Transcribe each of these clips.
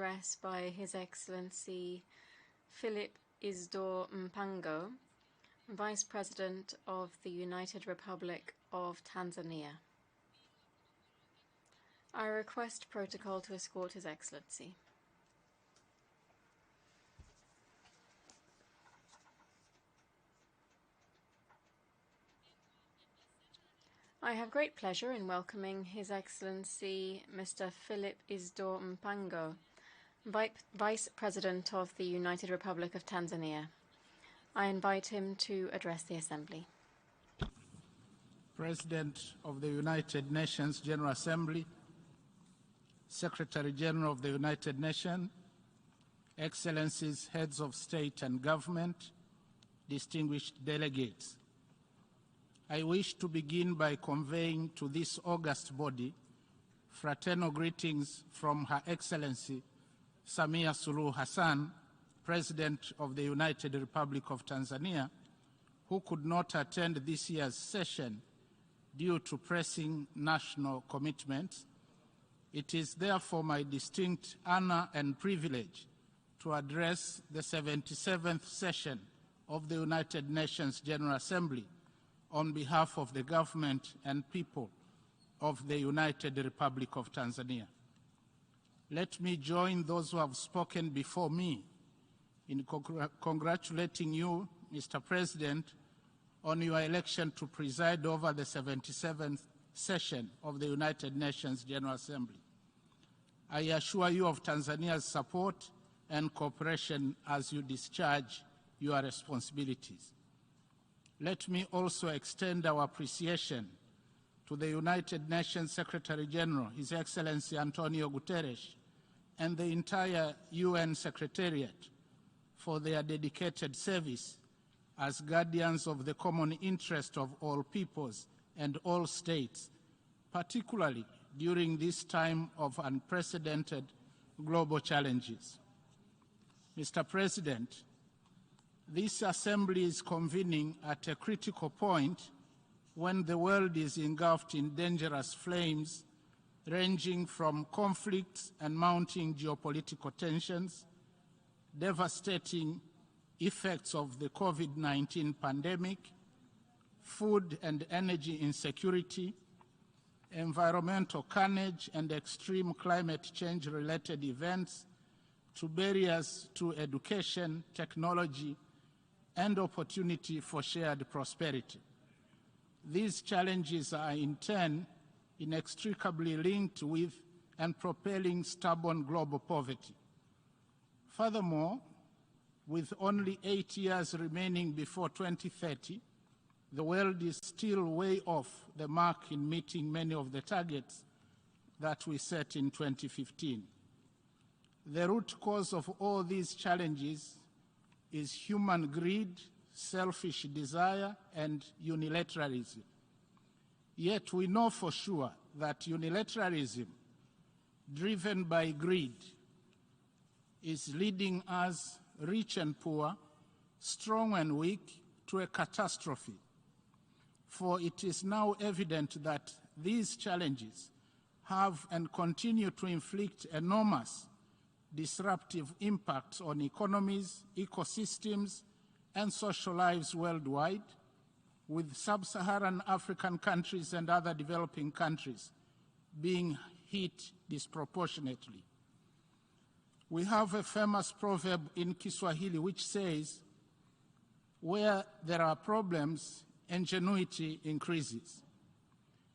address by His Excellency Felipe IsdorMpango, Vice President of the United Republic of Tanzania. I request protocol to escort His Excellency. I have great pleasure in welcoming His Excellency Mr. Felipe IsdorMpango, Vice President of the United Republic of Tanzania. I invite him to address the Assembly. President of the United Nations General Assembly, Secretary General of the United Nations, Excellencies, Heads of State and Government, distinguished delegates. I wish to begin by conveying to this august body fraternal greetings from Her Excellency Samia Suluhu Hassan, President of the United Republic of Tanzania, who could not attend this year's session due to pressing national commitments. It is therefore my distinct honor and privilege to address the 77th session of the United Nations General Assembly on behalf of the government and people of the United Republic of Tanzania. Let me join those who have spoken before me in congratulating you, Mr. President, on your election to preside over the 77th session of the United Nations General Assembly. I assure you of Tanzania's support and cooperation as you discharge your responsibilities. Let me also extend our appreciation to the United Nations Secretary General, His Excellency Antonio Guterres, and the entire UN Secretariat for their dedicated service as guardians of the common interest of all peoples and all states, particularly during this time of unprecedented global challenges. Mr. President, this Assembly is convening at a critical point when the world is engulfed in dangerous flames ranging from conflicts and mounting geopolitical tensions, devastating effects of the COVID-19 pandemic, food and energy insecurity, environmental carnage and extreme climate change-related events, to barriers to education, technology, and opportunity for shared prosperity. These challenges are in turn inextricably linked with and propelling stubborn global poverty. Furthermore, with only 8 years remaining before 2030, the world is still way off the mark in meeting many of the targets that we set in 2015. The root cause of all these challenges is human greed, selfish desire, and unilateralism. Yet we know for sure that unilateralism, driven by greed, is leading us, rich and poor, strong and weak, to a catastrophe. For it is now evident that these challenges have and continue to inflict enormous disruptive impacts on economies, ecosystems, and social lives worldwide, with sub-Saharan African countries and other developing countries being hit disproportionately. We have a famous proverb in Kiswahili which says, "Where there are problems, ingenuity increases."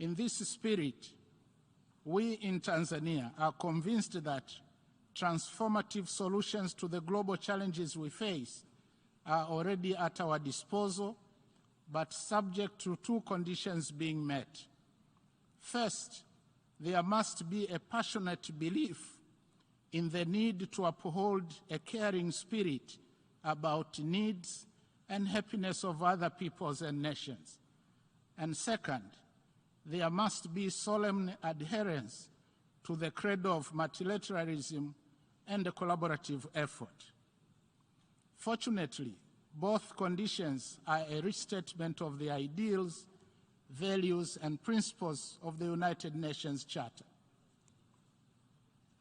In this spirit, we in Tanzania are convinced that transformative solutions to the global challenges we face are already at our disposal, but subject to two conditions being met. First, there must be a passionate belief in the need to uphold a caring spirit about needs and happiness of other peoples and nations. And second, there must be solemn adherence to the credo of multilateralism and a collaborative effort. Fortunately, both conditions are a restatement of the ideals, values, and principles of the United Nations Charter.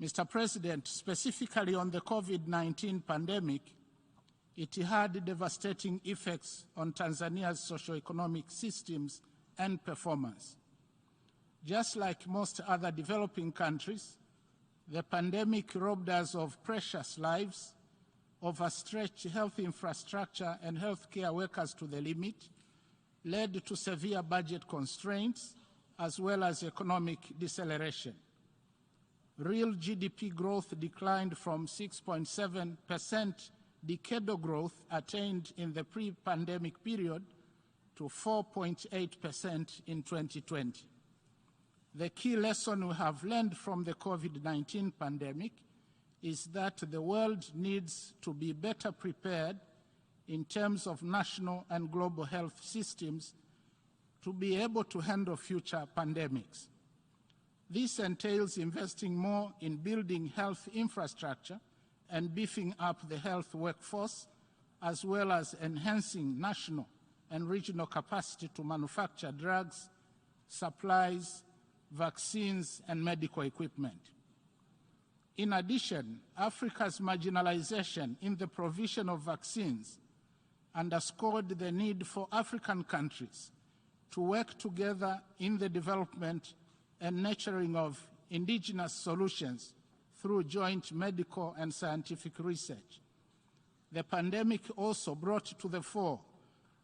Mr. President, specifically on the COVID-19 pandemic, it had devastating effects on Tanzania's socio-economic systems and performance. Just like most other developing countries, the pandemic robbed us of precious lives, overstretched health infrastructure and healthcare workers to the limit, led to severe budget constraints, as well as economic deceleration. Real GDP growth declined from 6.7% decadal growth attained in the pre-pandemic period to 4.8% in 2020. The key lesson we have learned from the COVID-19 pandemic is that the world needs to be better prepared in terms of national and global health systems to be able to handle future pandemics. This entails investing more in building health infrastructure and beefing up the health workforce, as well as enhancing national and regional capacity to manufacture drugs, supplies, vaccines, and medical equipment. In addition, Africa's marginalization in the provision of vaccines underscored the need for African countries to work together in the development and nurturing of indigenous solutions through joint medical and scientific research. The pandemic also brought to the fore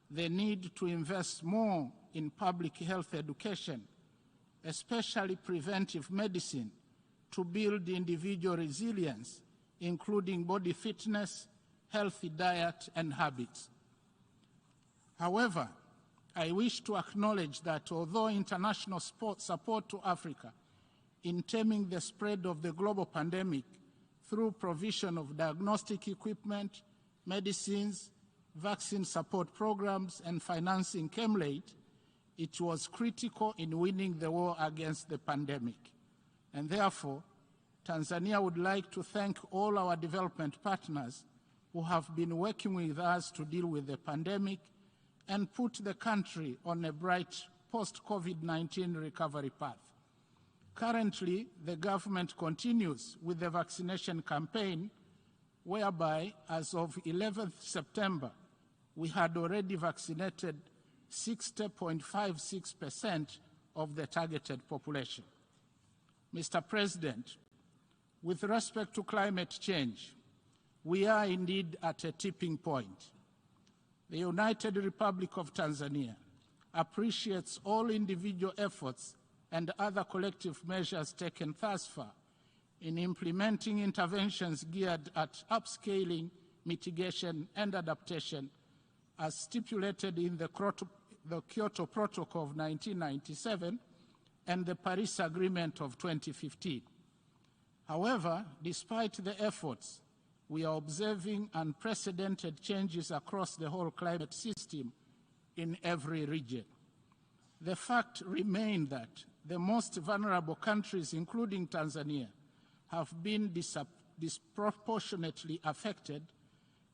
the need to invest more in public health education, especially preventive medicine, to build individual resilience, including body fitness, healthy diet, and habits. However, I wish to acknowledge that although international support to Africa in taming the spread of the global pandemic through provision of diagnostic equipment, medicines, vaccine support programs, and financing came late, it was critical in winning the war against the pandemic. And therefore, Tanzania would like to thank all our development partners who have been working with us to deal with the pandemic and put the country on a bright post-COVID-19 recovery path. Currently, the government continues with the vaccination campaign, whereby, as of 11th September, we had already vaccinated 60.56% of the targeted population. Mr. President, with respect to climate change, we are indeed at a tipping point. The United Republic of Tanzania appreciates all individual efforts and other collective measures taken thus far in implementing interventions geared at upscaling, mitigation, and adaptation as stipulated in the Kyoto Protocol of 1997 and the Paris Agreement of 2015. However, despite the efforts, we are observing unprecedented changes across the whole climate system in every region. The fact remains that the most vulnerable countries, including Tanzania, have been disproportionately affected,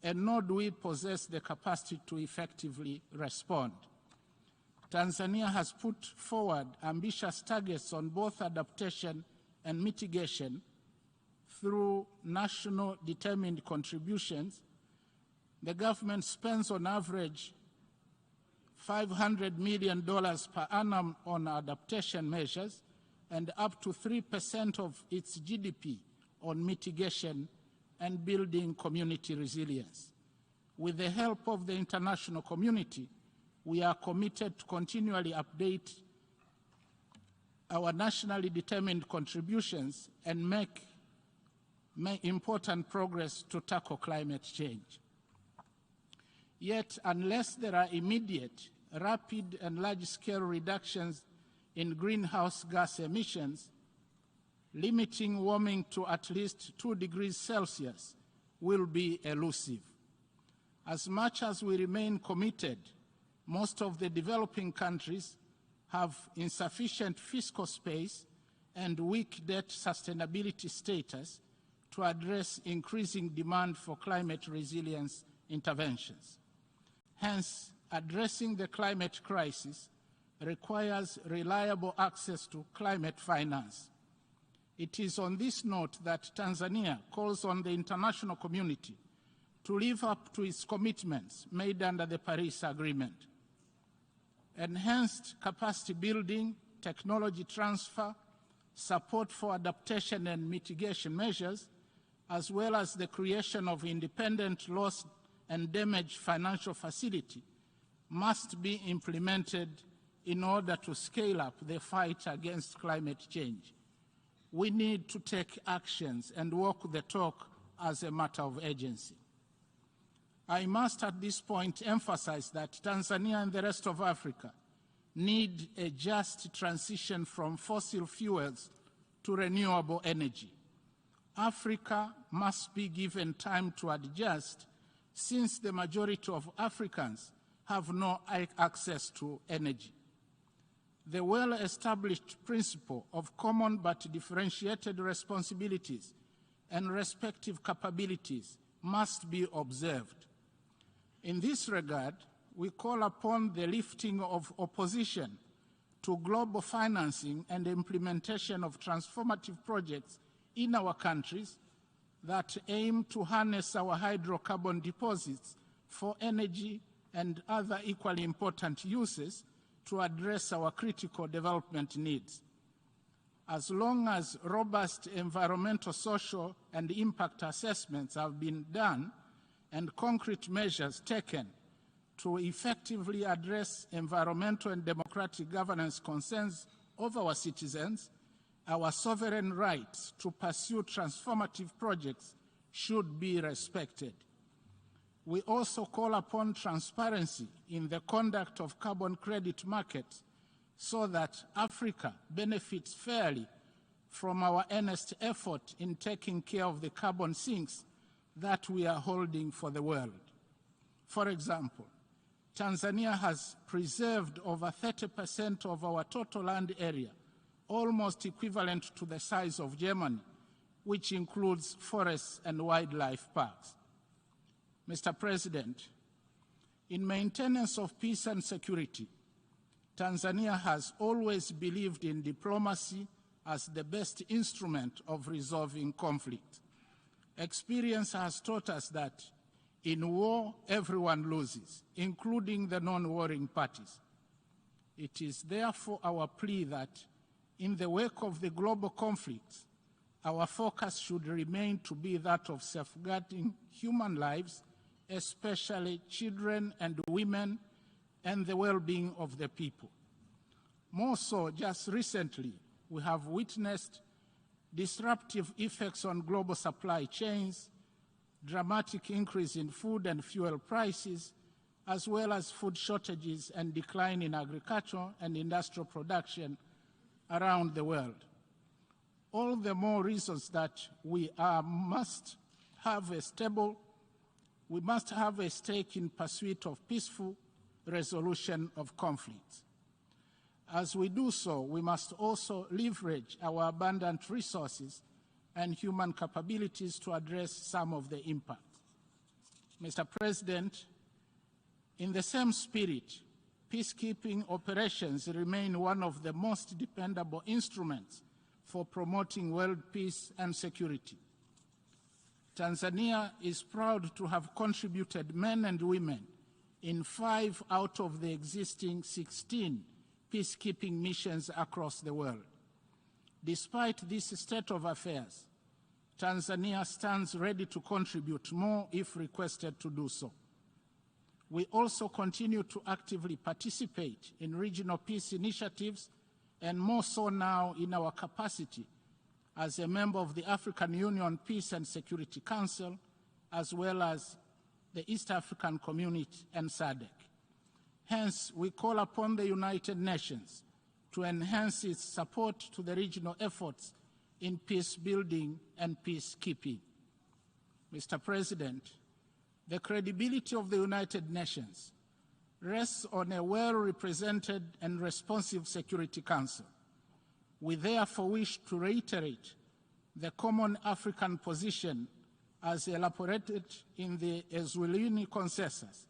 and nor do we possess the capacity to effectively respond. Tanzania has put forward ambitious targets on both adaptation and mitigation through national determined contributions. The government spends on average $500 million per annum on adaptation measures and up to 3% of its GDP on mitigation and building community resilience. With the help of the international community, we are committed to continually update our nationally determined contributions and make important progress to tackle climate change. Yet, unless there are immediate, rapid, and large-scale reductions in greenhouse gas emissions, limiting warming to at least 2 degrees Celsius will be elusive. As much as we remain committed, most of the developing countries have insufficient fiscal space and weak debt sustainability status to address increasing demand for climate resilience interventions. Hence, addressing the climate crisis requires reliable access to climate finance. It is on this note that Tanzania calls on the international community to live up to its commitments made under the Paris Agreement. Enhanced capacity building, technology transfer, support for adaptation and mitigation measures, as well as the creation of independent loss and damage financial facility must be implemented in order to scale up the fight against climate change. We need to take actions and walk the talk as a matter of urgency. I must at this point emphasize that Tanzania and the rest of Africa need a just transition from fossil fuels to renewable energy. Africa must be given time to adjust, since the majority of Africans have no access to energy. The well-established principle of common but differentiated responsibilities and respective capabilities must be observed. In this regard, we call upon the lifting of opposition to global financing and implementation of transformative projects in our countries that aim to harness our hydrocarbon deposits for energy and other equally important uses to address our critical development needs. As long as robust environmental, social, and impact assessments have been done and concrete measures taken to effectively address environmental and democratic governance concerns of our citizens, our sovereign rights to pursue transformative projects should be respected. We also call upon transparency in the conduct of carbon credit markets so that Africa benefits fairly from our earnest effort in taking care of the carbon sinks that we are holding for the world. For example, Tanzania has preserved over 30% of our total land area, almost equivalent to the size of Germany, which includes forests and wildlife parks. Mr. President, in maintenance of peace and security, Tanzania has always believed in diplomacy as the best instrument of resolving conflict. Experience has taught us that in war, everyone loses, including the non-warring parties. It is therefore our plea that in the wake of the global conflicts, our focus should remain to be that of safeguarding human lives, especially children and women, and the well-being of the people. More so, just recently, we have witnessed disruptive effects on global supply chains, dramatic increase in food and fuel prices, as well as food shortages and decline in agricultural and industrial production around the world. All the more reasons that we must have a stake in pursuit of peaceful resolution of conflicts. As we do so, we must also leverage our abundant resources and human capabilities to address some of the impact. Mr. President, in the same spirit, peacekeeping operations remain one of the most dependable instruments for promoting world peace and security. Tanzania is proud to have contributed men and women in 5 out of the existing 16 peacekeeping missions across the world. Despite this state of affairs, Tanzania stands ready to contribute more if requested to do so. We also continue to actively participate in regional peace initiatives, and more so now in our capacity as a member of the African Union Peace and Security Council, as well as the East African Community and SADC. Hence, we call upon the United Nations to enhance its support to the regional efforts in peace building and peacekeeping. Mr. President, the credibility of the United Nations rests on a well-represented and responsive Security Council. We therefore wish to reiterate the common African position as elaborated in the Eswatini Consensus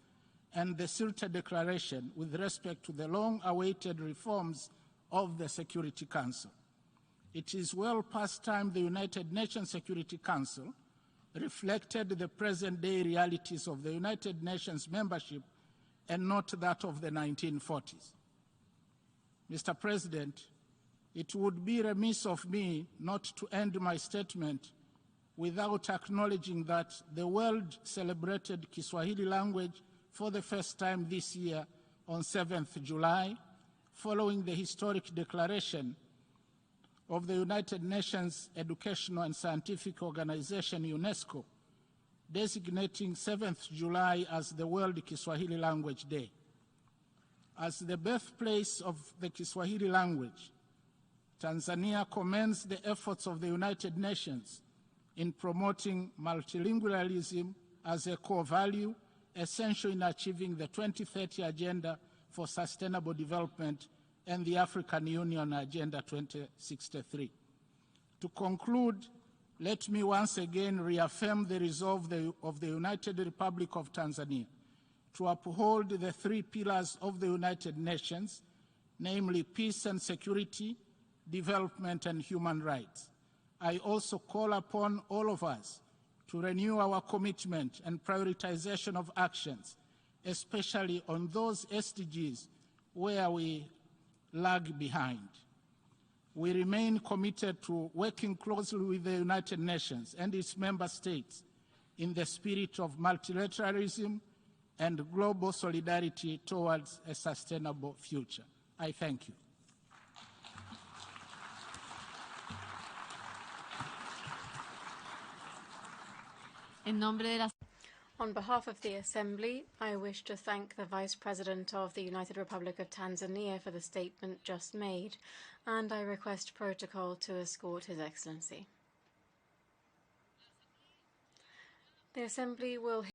and the Sirte Declaration with respect to the long-awaited reforms of the Security Council. It is well past time the United Nations Security Council reflected the present-day realities of the United Nations membership and not that of the 1940s. Mr. President, it would be remiss of me not to end my statement without acknowledging that the world celebrated Kiswahili language for the first time this year on 7th July, following the historic declaration of the United Nations Educational and Scientific Organization, UNESCO, designating 7th July as the World Kiswahili Language Day. As the birthplace of the Kiswahili language, Tanzania commends the efforts of the United Nations in promoting multilingualism as a core value essential in achieving the 2030 Agenda for Sustainable Development and the African Union Agenda 2063. To conclude, let me once again reaffirm the resolve of the United Republic of Tanzania to uphold the three pillars of the United Nations, namely peace and security, development and human rights. I also call upon all of us to renew our commitment and prioritization of actions, especially on those SDGs where we lag behind. We remain committed to working closely with the United Nations and its member states in the spirit of multilateralism and global solidarity towards a sustainable future. I thank you. On behalf of the Assembly, I wish to thank the Vice President of the United Republic of Tanzania for the statement just made, and I request protocol to escort His Excellency. The Assembly will